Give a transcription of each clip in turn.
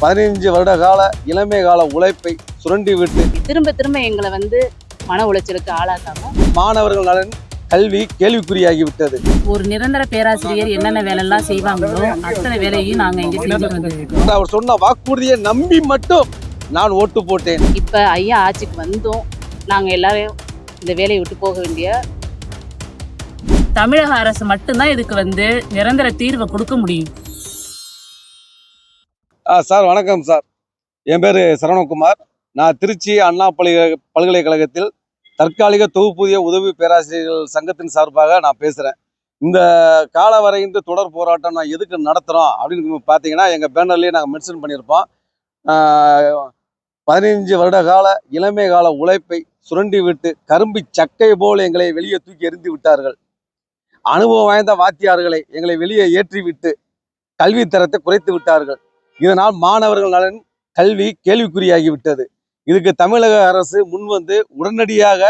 15 வருட கால இளமை கால உழைப்பை சுரண்டி விட்டு திரும்ப திரும்ப எங்களை மன உளைச்சலுக்கு ஆளாக்காம மாணவர்கள் நலன் கல்வி கேள்விக்குறியாகிவிட்டது. ஒரு நிரந்தர பேராசிரியர் என்னென்ன வேலையெல்லாம் செய்வாங்களோ அத்தனை வேலையும் நாங்க இங்க செஞ்சு வந்திருக்கோம். அவர் சொன்ன வாக்குறுதியை நம்பி மட்டும் நான் ஓட்டு போட்டேன். இப்ப ஐயா ஆட்சிக்கு வந்தும் நாங்க எல்லாரும் இந்த வேலையை விட்டு போக வேண்டிய தமிழக அரசு மட்டும்தான் இதுக்கு நிரந்தர தீர்வை கொடுக்க முடியும். சார் வணக்கம் சார், என் பேர் சரவணகுமார். நான் திருச்சி அண்ணா பல்கலைக்கழகத்தில் தற்காலிக தொகுப்பூதிய உதவி பேராசிரியர்கள் சங்கத்தின் சார்பாக நான் பேசுகிறேன். இந்த காலவரையின்றி தொடர் போராட்டம் நான் எதுக்கு நடத்துகிறோம் அப்படின்னு பார்த்தீங்கன்னா, எங்கள் பேனர்லேயே நாங்கள் மென்ஷன் பண்ணியிருப்போம். 15 வருட கால இளமை கால உழைப்பை சுரண்டி விட்டு கரும்பு சக்கை போல் எங்களை வெளியே தூக்கி எறிந்து விட்டார்கள். அனுபவம் வாய்ந்த வாத்தியார்களை எங்களை வெளியே ஏற்றிவிட்டு கல்வித்தரத்தை குறைத்து விட்டார்கள். இதனால் மாணவர்கள் நலன் கல்வி கேள்விக்குறியாகிவிட்டது. இதுக்கு தமிழக அரசு முன்வந்து உடனடியாக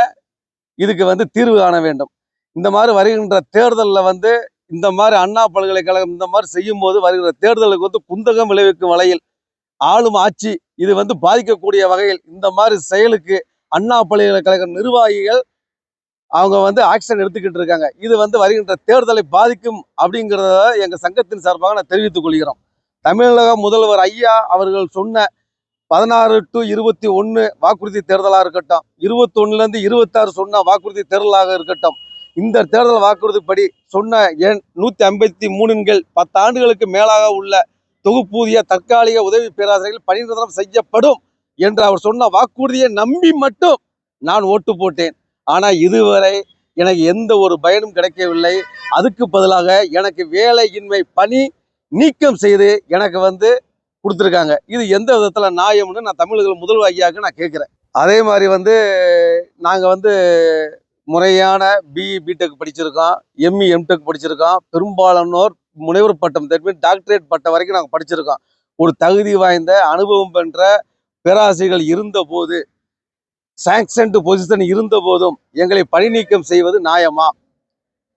இதுக்கு தீர்வு காண வேண்டும். இந்த மாதிரி வருகின்ற தேர்தலில் இந்த மாதிரி அண்ணா பல்கலைக்கழகம் இந்த மாதிரி செய்யும் போது வருகிற தேர்தலுக்கு குந்தகம் விளைவிக்கும் வகையில் ஆளும் ஆட்சி இது பாதிக்கக்கூடிய வகையில் இந்த மாதிரி செயலுக்கு அண்ணா பல்கலைக்கழக நிர்வாகிகள் அவங்க ஆக்ஷன் எடுத்துக்கிட்டு இருக்காங்க. இது வருகின்ற தேர்தலை பாதிக்கும் அப்படிங்கிறத எங்க சங்கத்தின் சார்பாக நான் தெரிவித்துக் கொள்கிறோம். தமிழக முதல்வர் ஐயா அவர்கள் சொன்ன 16 to 21 வாக்குறுதி தேர்தலாக இருக்கட்டும், 21லேருந்து 26 சொன்ன வாக்குறுதி தேர்தலாக இருக்கட்டும், இந்த தேர்தல் வாக்குறுதிப்படி சொன்ன எண் 153 10 ஆண்டுகளுக்கு மேலாக உள்ள தொகுப்பூதிய தற்காலிக உதவி பேராசிரியர்கள் பணி நிரந்தரம் செய்யப்படும் என்று அவர் சொன்ன வாக்குறுதியை நம்பி மட்டும் நான் ஓட்டு போட்டேன். ஆனால் இதுவரை எனக்கு எந்த ஒரு பயனும் கிடைக்கவில்லை. அதுக்கு பதிலாக எனக்கு வேலையின்மை பணி நீக்கம் செய்து எனக்கு கொடுத்துருக்காங்க. இது எந்த விதத்தில் நியாயம்னு நான் தமிழக முதல்வர் ஐயாவுக்கு நான் கேட்குறேன். அதே மாதிரி நாங்கள் முறையான பிஇ பிடெக் படிச்சிருக்கோம், எம்இ எம்டெக் படிச்சிருக்கோம், பெரும்பாலானோர் முனைவர் பட்டம் தெரியும், டாக்டரேட் பட்டம் வரைக்கும் நாங்கள் படிச்சிருக்கோம். ஒரு தகுதி வாய்ந்த அனுபவம் பெற்ற பேராசிரியர்கள் இருந்த போது, சாங்ஷன்டு பொசிஷன் இருந்த போதும் எங்களை பணி நீக்கம் செய்வது நியாயமா?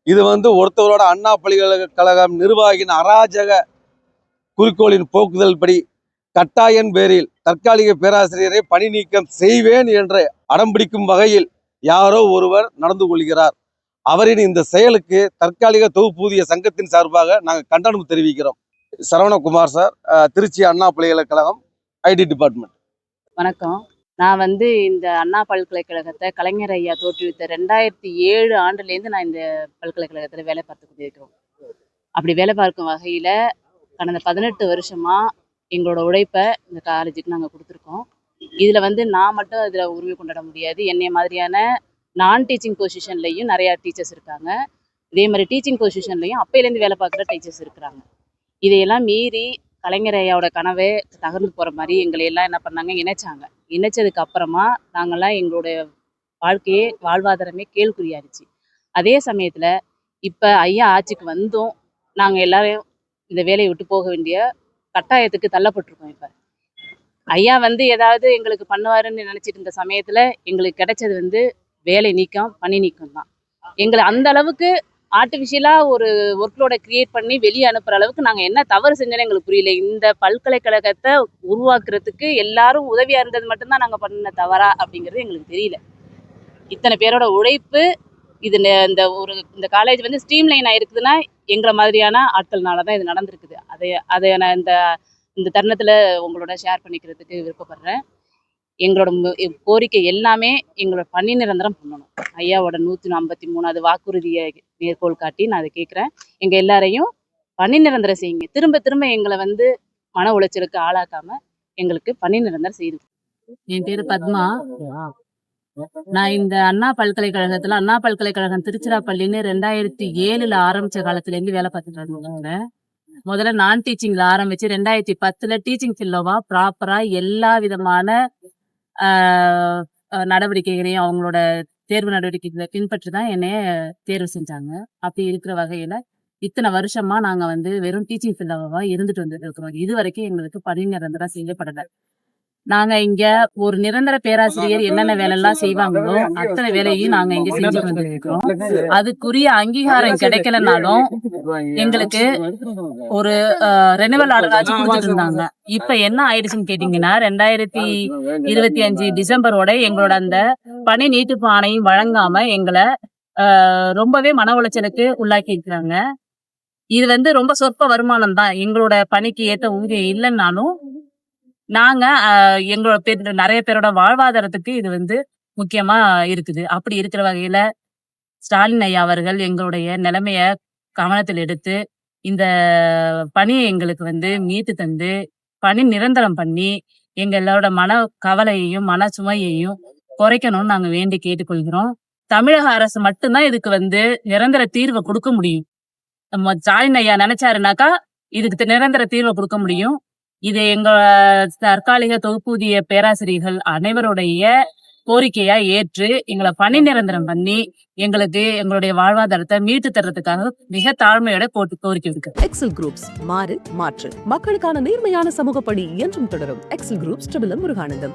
இது ஒருத்தவரோட அண்ணா பல்கலைக்கழகம் நிர்வாகியின் அராஜக குறிக்கோளின் போக்குதல் படி கட்டாயன் பேரில் தற்காலிக பேராசிரியரை பணி நீக்கம் செய்வேன் என்று அடம்பிடிக்கும் வகையில் யாரோ ஒருவர் நடந்து கொள்கிறார். அவரின் இந்த செயலுக்கு தற்காலிக தொகுப்பூதிய சங்கத்தின் சார்பாக நாங்கள் கண்டனம் தெரிவிக்கிறோம். சரவணகுமார் சார், திருச்சி அண்ணா பல்கலைக்கழகம் ஐடி டிபார்ட்மெண்ட். வணக்கம். நான் இந்த அண்ணா பல்கலைக்கழகத்தை கலைஞர் ஐயா தோற்றுவித்த 2007 ஆண்டுலேருந்து நான் இந்த பல்கலைக்கழகத்தில் வேலை பார்த்து கொண்டிருக்கிறோம். அப்படி வேலை பார்க்கும் வகையில் கடந்த 18 வருஷமா எங்களோட உழைப்பை இந்த காலேஜுக்கு நாங்கள் கொடுத்துருக்கோம். இதில் நான் மட்டும் இதில் உரிமை கொண்டாட முடியாது. என்னைய மாதிரியான நான் டீச்சிங் பொசிஷன்லையும் நிறையா டீச்சர்ஸ் இருக்காங்க. இதே மாதிரி டீச்சிங் பொசிஷன்லையும் அப்பையிலேருந்து வேலை பார்க்குற டீச்சர்ஸ் இருக்கிறாங்க. இதையெல்லாம் மீறி கலைஞர் ஐயாவோட கனவே தகர்ந்து போகிற மாதிரி எங்களை எல்லாம் என்ன பண்ணாங்க, இணைச்சாங்க. இணைச்சதுக்கு அப்புறமா நாங்கள்லாம் எங்களுடைய வாழ்வாதாரமே கேள்விக்குறியாயிருச்சு. அதே சமயத்தில் இப்போ ஐயா ஆட்சிக்கு வந்தும் நாங்கள் எல்லாரையும் இந்த வேலையை விட்டு போக வேண்டிய கட்டாயத்துக்கு தள்ளப்பட்டிருக்கோம். இப்போ ஐயா ஏதாவது எங்களுக்கு பண்ணுவாருன்னு நினச்சிட்டு இருந்த சமயத்தில் எங்களுக்கு கிடைச்சது வேலை நீக்கம், பணி நீக்கம் தான். எங்களை அந்த அளவுக்கு ஆர்டிஃபிஷியலாக ஒரு ஒர்க்லோட கிரியேட் பண்ணி வெளியே அனுப்புகிற அளவுக்கு நாங்கள் என்ன தவறு செஞ்சோன்னு எங்களுக்கு புரியல. இந்த பல்கலைக்கழகத்தை உருவாக்குறதுக்கு எல்லாரும் உதவியாக இருந்தது மட்டும்தான் நாங்கள் பண்ண தவறா அப்படிங்கிறது எங்களுக்கு தெரியல. இத்தனை பேரோட உழைப்பு இந்த காலேஜ் ஸ்ட்ரீம்லைன் ஆயிருக்குதுன்னா எங்களை மாதிரியான ஆட்கள்னால தான் இது நடந்திருக்குது. அதை நான் இந்த தருணத்தில் உங்களோட ஷேர் பண்ணிக்கிறதுக்கு விருப்பப்படுறேன். எங்களோட கோரிக்கை எல்லாமே எங்களோட பணி நிரந்தரம் பண்ணணும். ஐயாவோட 153வது வாக்குறுதியை மேற்கோள் காட்டி நான் அதை கேட்குறேன். எங்கள் எல்லாரையும் பணி நிரந்தரம் செய்யுங்க. திரும்ப திரும்ப எங்களை மன உளைச்சலுக்கு ஆளாக்காம எங்களுக்கு பணி நிரந்தரம் செய்யுது. என் பேர் பத்மா. நான் இந்த அண்ணா பல்கலைக்கழகம் திருச்சிராப்பள்ளின்னு 2007 ஆரம்பிச்ச காலத்துலேருந்து வேலை பார்த்துட்டு இருந்தேன். முதல்ல நான் டீச்சிங்ல ஆரம்பிச்சு 2010 டீச்சிங் ஃபெல்லோவா ப்ராப்பரா எல்லா விதமான நடவடிக்கைகளையும் அவங்களோட தேர்வு நடவடிக்கைகளை பின்பற்றி தான் என்னைய தேர்வு செஞ்சாங்க. அப்படி இருக்கிற வகையில இத்தனை வருஷமா நாங்க வெறும் டீச்சிங் ஃபெல்லோவா இருந்துட்டு வந்துட்டு இருக்கிறோம். இது வரைக்கும் எங்களுக்கு பணி நிரந்தரம் செய்யப்படலை. நாங்க இங்க ஒரு நிரந்தர பேராசிரியர் என்னென்ன வேலை எல்லாம் செய்வாங்களோ அத்தனை வேலையும் நாங்க இங்க செஞ்சு கொண்டிருக்கிறோம். அதுக்குரிய அங்கீகாரம் கிடைக்கலனாலும் எங்களுக்கு ஒரு ரெனுவல் ஆர்டர் கொடுத்துட்டு இருந்தாங்க. இப்ப என்ன ஆயிடுச்சுன்னு கேட்டீங்கன்னா 2025 டிசம்பரோட எங்களோட அந்த பணி நீட்டிப்பு ஆணையம் வழங்காம எங்களை ரொம்பவே மன உளைச்சலுக்கு உள்ளாக்கி இருக்கிறாங்க. இது ரொம்ப சொற்ப வருமானம் தான். எங்களோட பணிக்கு ஏத்த ஊதியம் இல்லைன்னாலும் நாங்க எங்களோட நிறைய பேரோட வாழ்வாதாரத்துக்கு இது முக்கியமா இருக்குது. அப்படி இருக்கிற வகையில ஸ்டாலின் ஐயா அவர்கள் எங்களுடைய நிலைமைய கவனத்தில் எடுத்து இந்த பணியை எங்களுக்கு மீட்டு தந்து பணி நிரந்தரம் பண்ணி எங்களோட மன கவலையையும் மன சுமையையும் குறைக்கணும்னு நாங்க வேண்டி கேட்டுக்கொள்கிறோம். தமிழக அரசு மட்டும்தான் இதுக்கு நிரந்தர தீர்வை கொடுக்க முடியும். நம்ம ஸ்டாலின் ஐயா நினைச்சாருனாக்கா இதுக்கு நிரந்தர தீர்வை கொடுக்க முடியும். இது எங்க தற்காலிக தொகுப்பூதிய பேராசிரியர்கள் அனைவருடைய கோரிக்கையா ஏற்று எங்களை பணி நிரந்தரம் பண்ணி எங்களுக்கு எங்களுடைய வாழ்வாதாரத்தை மீட்டு தர்றதுக்காக மிக தாழ்மையோட கோரிக்கை இருக்கு. எக்ஸல் குரூப்ஸ் மாறு மாற்று மக்களுக்கான நேர்மையான சமூக பணி என்றும் தொடரும். Excel groups Muruganandam.